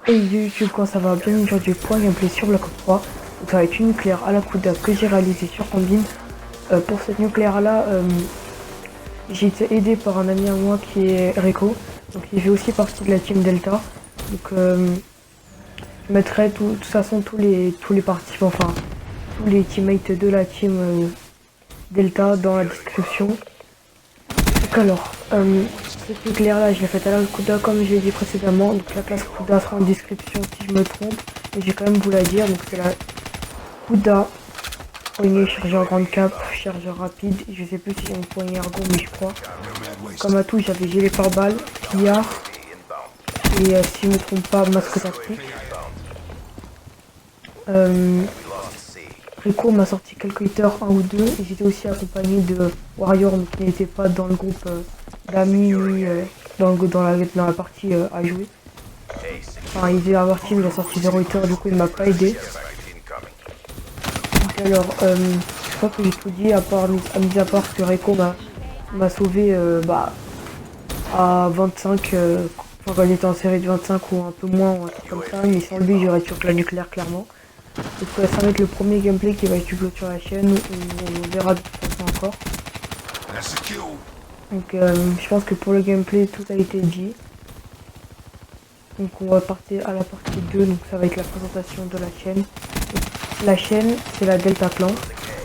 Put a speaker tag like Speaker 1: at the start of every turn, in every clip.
Speaker 1: Hey YouTube, quand ça va bien aujourd'hui pour un gameplay sur Black Ops 3. Donc ça va être une nucléaire à la Kuda que j'ai réalisée sur Combine. Pour cette nucléaire là, j'ai été aidé par un ami à moi qui est Rico. Donc il fait aussi partie de la team Delta. Donc je mettrai de toute façon tous les participants, enfin tous les teammates de la team Delta dans la description. Donc alors, cette nucléaire là je l'ai faite à la Kuda comme je l'ai dit précédemment. Donc la classe Kuda sera en description si je me trompe. Mais j'ai quand même vous la dire. Donc c'est la Kuda, poignée, chargeur grande cap, chargeur rapide. Je sais plus si j'ai une poignée ergo, mais je crois. Comme à tout, j'avais gilet pare-balles, pillard et si je me trompe pas, masque tactique. Rico m'a sorti calculateur 1 ou 2 et j'étais aussi accompagné de Warrior mais qui n'était pas dans le groupe d'amis ni dans la partie à jouer. Enfin, il faisait la partie mais il a sorti 0 hitter, du coup il m'a pas aidé. Donc alors, je crois que j'ai tout dit, mis à part que Rico m'a sauvé à 25, enfin, quand j'étais en série de 25 ou un peu moins ou un truc comme ça, mais sans lui j'aurais sur la nucléaire clairement. Donc ça va être le premier gameplay qui va être upload sur la chaîne, où on verra de toute façon encore. Donc je pense que pour le gameplay tout a été dit. Donc on va partir à la partie 2, donc ça va être la présentation de la chaîne. Donc, la chaîne c'est la Delta Clan.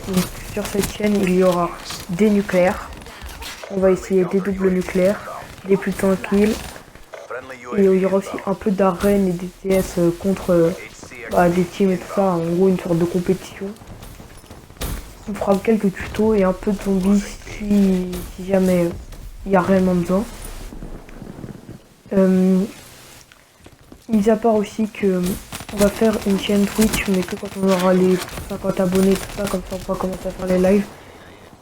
Speaker 1: Donc sur cette chaîne il y aura des nucléaires. On va essayer des doubles nucléaires, des plus tranquilles. Et il y aura aussi un peu d'arène et des TS contre des teams et tout ça, en gros une sorte de compétition. On fera quelques tutos et un peu de zombies si jamais il y a réellement besoin. Mis à part aussi que on va faire une chaîne Twitch, mais que quand on aura les 50 abonnés, tout ça, comme ça on pourra commencer à faire les lives.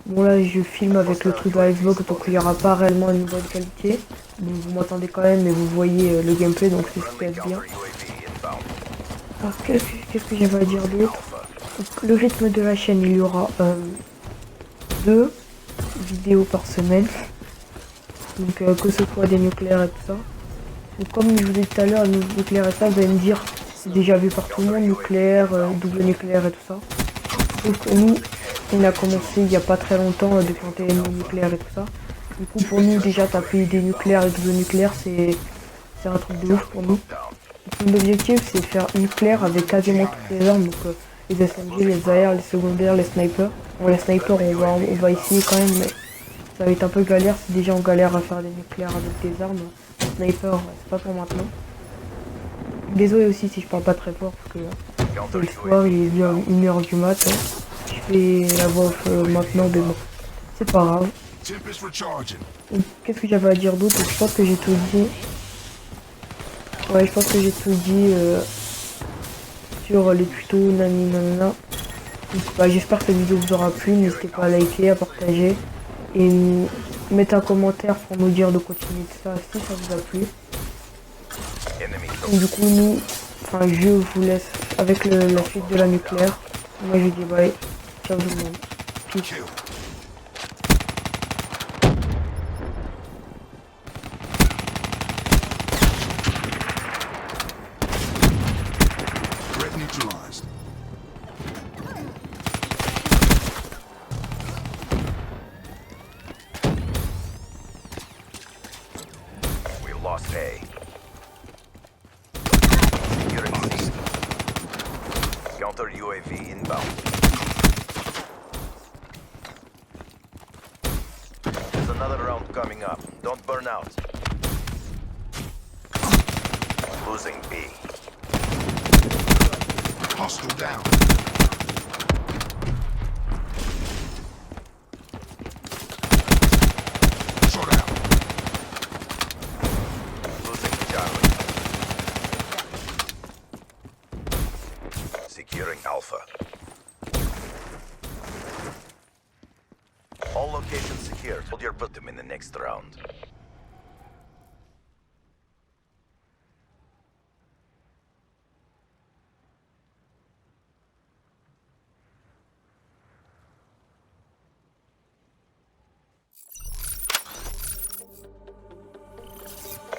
Speaker 1: Bon là je filme avec le truc de la Xbox, donc il n'y aura pas réellement une bonne qualité. Bon, vous m'entendez quand même, mais vous voyez le gameplay, donc c'est ce qui est bien. Alors qu'est-ce que j'avais à dire d'autre? Le rythme de la chaîne, il y aura 2 vidéos par semaine. Donc que ce soit des nucléaires et tout ça. Donc comme je vous ai dit tout à l'heure, le nucléaire et ça, vous allez me dire, c'est déjà vu par tout le monde, nucléaire, double nucléaire et tout ça. Sauf que nous, on a commencé il n'y a pas très longtemps de planter nos nucléaires et tout ça. Du coup pour nous déjà taper des nucléaires et double nucléaire c'est un truc de ouf pour nous. L'objectif c'est de faire nucléaire avec quasiment toutes les armes, donc les SMG, les AR, les secondaires, les snipers. Bon les snipers on va essayer quand même, mais ça va être un peu galère, si déjà on galère à faire des nucléaires avec des armes. Les snipers c'est pas pour maintenant. Désolé aussi si je parle pas très fort parce que c'est le soir, il est bien 1h du mat. Je fais la voix off maintenant, mais bon, c'est pas grave. Qu'est-ce que j'avais à dire d'autre? Je pense que j'ai tout dit. Ouais, je pense que j'ai tout dit sur les tutos, nani nanana. Donc, j'espère que cette vidéo vous aura plu. N'hésitez pas à liker, à partager et mettre un commentaire pour nous dire de continuer tout ça si ça vous a plu. Et du coup, je vous laisse avec la suite de la nucléaire. Moi, je dis bye. Ciao tout le monde. Peace.
Speaker 2: Lost A. Securing C. Counter UAV inbound. There's another round coming up. Don't burn out. Losing B.
Speaker 3: Hostile down. Shot out.
Speaker 2: Securing Alpha. All locations secured. Hold your bottom in the next round.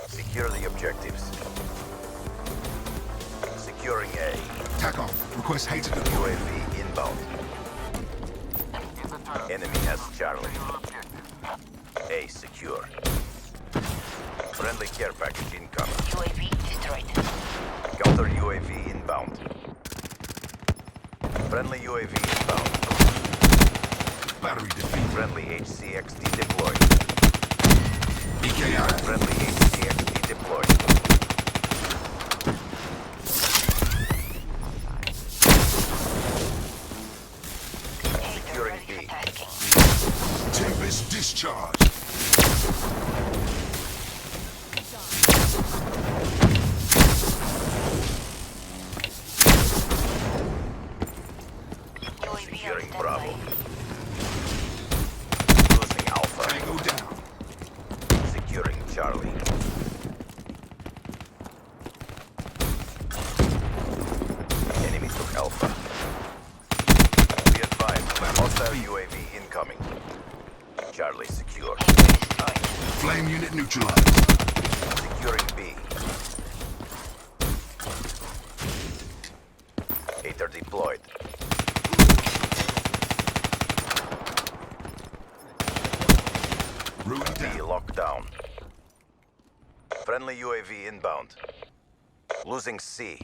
Speaker 2: Secure the objectives.
Speaker 3: Request H to deploy.
Speaker 2: UAV inbound. Enemy has Charlie. A secure. Friendly care package incoming.
Speaker 4: UAV destroyed.
Speaker 2: Counter UAV inbound. Friendly UAV inbound.
Speaker 3: Battery defeat.
Speaker 2: Friendly HCXD deployed.
Speaker 3: EKI.
Speaker 2: Friendly HCXD deployed. Securing B.
Speaker 3: Tempest discharge.
Speaker 2: Securing Bravo. Losing Alpha.
Speaker 3: Tango down.
Speaker 2: Securing Charlie. Enemy took Alpha. Be advised, hostile UAV incoming. Charlie secure.
Speaker 4: Destroyed.
Speaker 3: Flame unit neutralized.
Speaker 2: Securing B. Hater deployed.
Speaker 3: Ruin
Speaker 2: B
Speaker 3: down.
Speaker 2: locked down. Friendly UAV inbound. Losing C.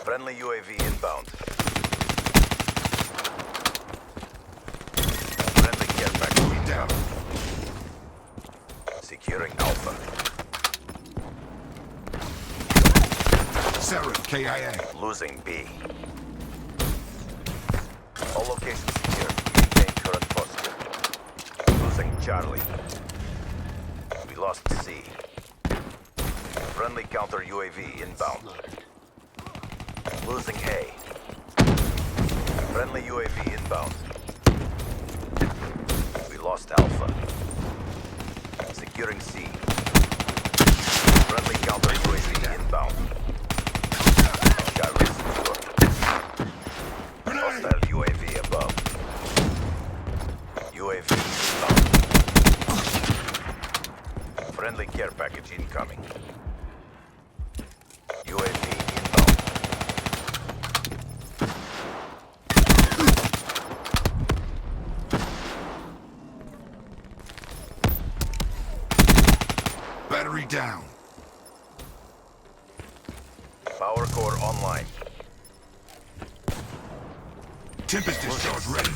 Speaker 2: Friendly UAV inbound. Friendly care package
Speaker 3: Down.
Speaker 2: incoming. Securing Alpha.
Speaker 3: Seraph KIA.
Speaker 2: Losing B. All locations secured. Maintain current posture. Losing Charlie. We lost C. Friendly counter UAV inbound. Losing A. Friendly UAV inbound. We lost Alpha. Securing C. Friendly counter UAV inbound. Charlie secure. Hostile UAV above. UAV inbound. Friendly care package incoming. UAV inbound.
Speaker 3: Battery down.
Speaker 2: Power core online.
Speaker 3: Tempest discharge ready.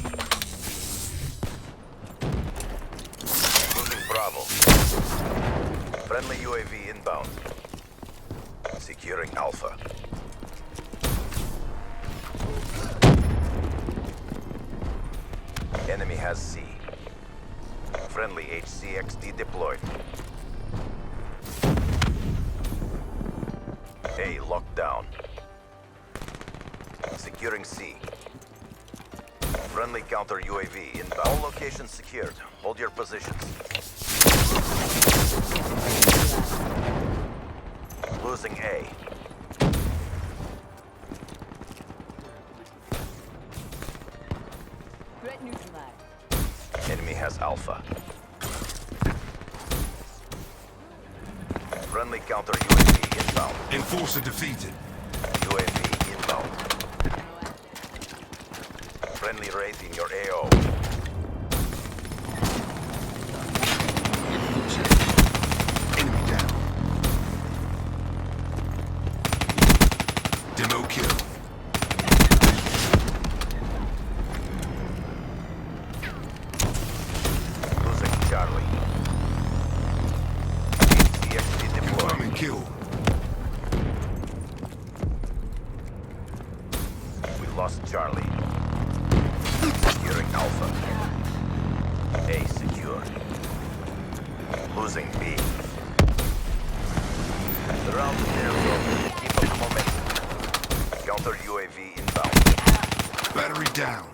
Speaker 2: Losing Bravo. Friendly UAV inbound. Securing Alpha. Enemy has C. Friendly HCXD deployed. A locked down. Securing C. Friendly counter UAV inbound. All locations secured. Hold your positions. Losing A.
Speaker 4: Threat neutralized.
Speaker 2: Enemy has Alpha. Friendly counter UAV inbound.
Speaker 3: Enforcer defeated.
Speaker 2: UAV inbound. Friendly raising your AO.
Speaker 3: Enemy down. Demo kill.
Speaker 2: Losing Charlie. HCXD deployed.
Speaker 3: Confirming kill.
Speaker 2: We lost Charlie. Securing Alpha. A secure. Losing B. The round is near over. Keep up the momentum. Counter UAV inbound.
Speaker 3: Battery down.